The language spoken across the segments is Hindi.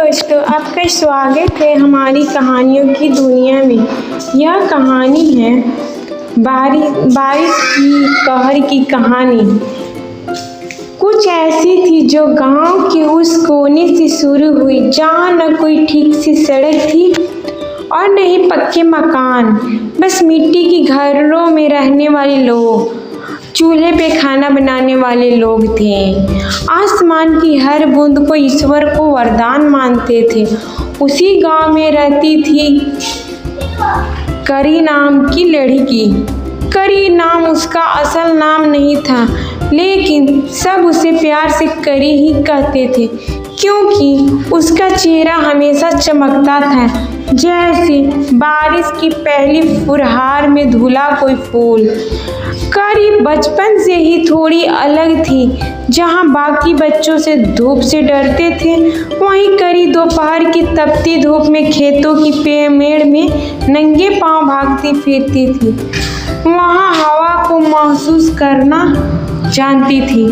दोस्तों, आपका स्वागत है हमारी कहानियों की दुनिया में। यह कहानी है बारिश की कहर की कहानी। कुछ ऐसी थी जो गांव के उस कोने से शुरू हुई जहां न कोई ठीक सी सड़क थी और न ही पक्के मकान, बस मिट्टी के घरों में रहने वाले लोग, चूल्हे पे खाना बनाने वाले लोग थे। आसमान की हर बूंद को ईश्वर को वरदान मानते थे। उसी गांव में रहती थी करी नाम की लड़की। करी नाम उसका असल नाम नहीं था, लेकिन सब उसे प्यार से करी ही कहते थे, क्योंकि उसका चेहरा हमेशा चमकता था जैसे बारिश की पहली फुहार में धुला कोई फूल। करी बचपन से ही थोड़ी अलग थी। जहाँ बाकी बच्चों से धूप से डरते थे, वहीं करी दोपहर की तपती धूप में खेतों की मेड़ में नंगे पांव भागती फिरती थी। वहाँ हवा को महसूस करना जानती थी,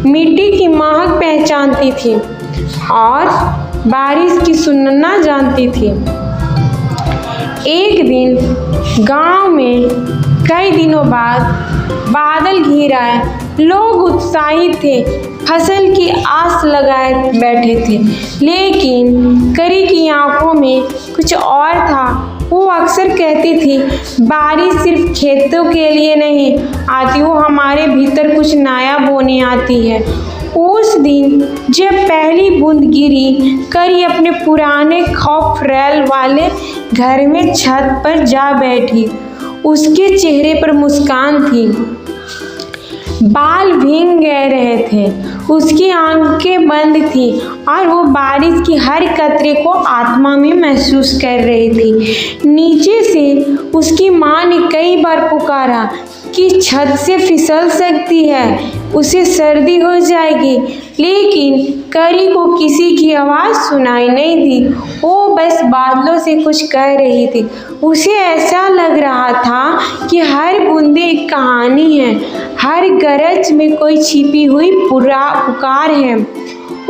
मिट्टी की महक पहचानती थी और बारिश की सुनना जानती थी। एक दिन गांव में कई दिनों बाद बादल घिर आए। लोग उत्साहित थे, फसल की आस लगाए बैठे थे, लेकिन करी की आंखों में कुछ और था। वो अक्सर कहती थी, बारिश सिर्फ खेतों के लिए नहीं आती, वो हमारे भीतर कुछ नया बोने आती है। उस दिन जब पहली बूंद गिरी, करी अपने पुराने खौफ रैल वाले घर में छत पर जा बैठी। उसके चेहरे पर मुस्कान थी, बाल भीग गए रहे थे, उसकी आंखें बंद थी और वो बारिश की हर कतरे को आत्मा में महसूस कर रही थी। नीचे से उसकी माँ ने कई बार पुकारा कि छत से फिसल सकती है, उसे सर्दी हो जाएगी, लेकिन करी को किसी की आवाज़ सुनाई नहीं दी। वो बस बादलों से कुछ कह रही थी। उसे ऐसा लग रहा था कि हर बूंदे एक कहानी है, हर गरज में कोई छिपी हुई पुकार है।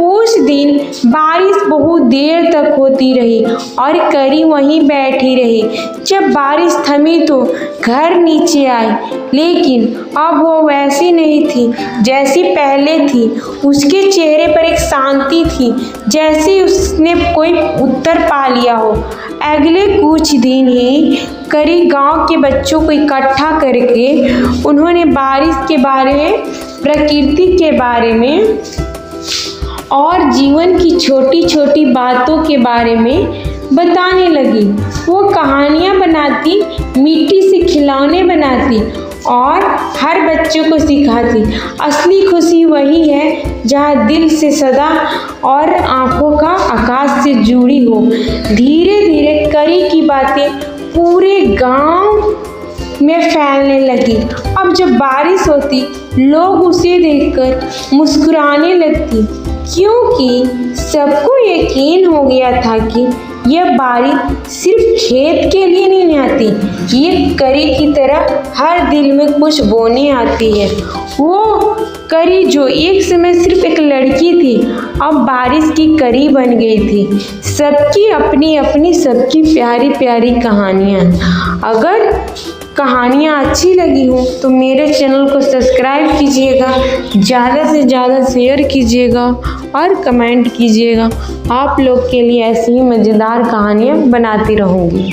उस दिन बारिश बहुत देर तक होती रही और करी वहीं बैठी रही। जब बारिश थमी तो घर नीचे आई, लेकिन अब वो वैसी नहीं थी जैसी पहले थी। उसके चेहरे पर एक शांति थी, जैसे उसने कोई उत्तर पा लिया हो। अगले कुछ दिन ही करी गांव के बच्चों को इकट्ठा करके उन्होंने बारिश के बारे में, प्रकृति के बारे में और जीवन की छोटी छोटी बातों के बारे में बताने लगी। वो कहानियाँ बनाती, मिट्टी से खिलौने बनाती और हर बच्चों को सिखाती। असली खुशी वही है जहाँ दिल से सदा और आंखों का आकाश से जुड़ी हो। धीरे धीरे करी की बातें पूरे गांव में फैलने लगी। अब जब बारिश होती, लोग उसे देखकर मुस्कुराने लगती, क्योंकि सबको यकीन हो गया था कि यह बारिश सिर्फ खेत के लिए नहीं आती, ये करी की तरह हर दिल में कुछ बोने आती है। वो करी जो एक समय सिर्फ एक लड़की थी, अब बारिश की करी बन गई थी। सबकी अपनी अपनी, सबकी प्यारी प्यारी कहानियाँ। अगर कहानियाँ अच्छी लगी हो तो मेरे चैनल को सब्सक्राइब कीजिएगा, ज़्यादा से ज़्यादा शेयर कीजिएगा और कमेंट कीजिएगा। आप लोग के लिए ऐसी ही मज़ेदार कहानियाँ बनाती रहूँगी।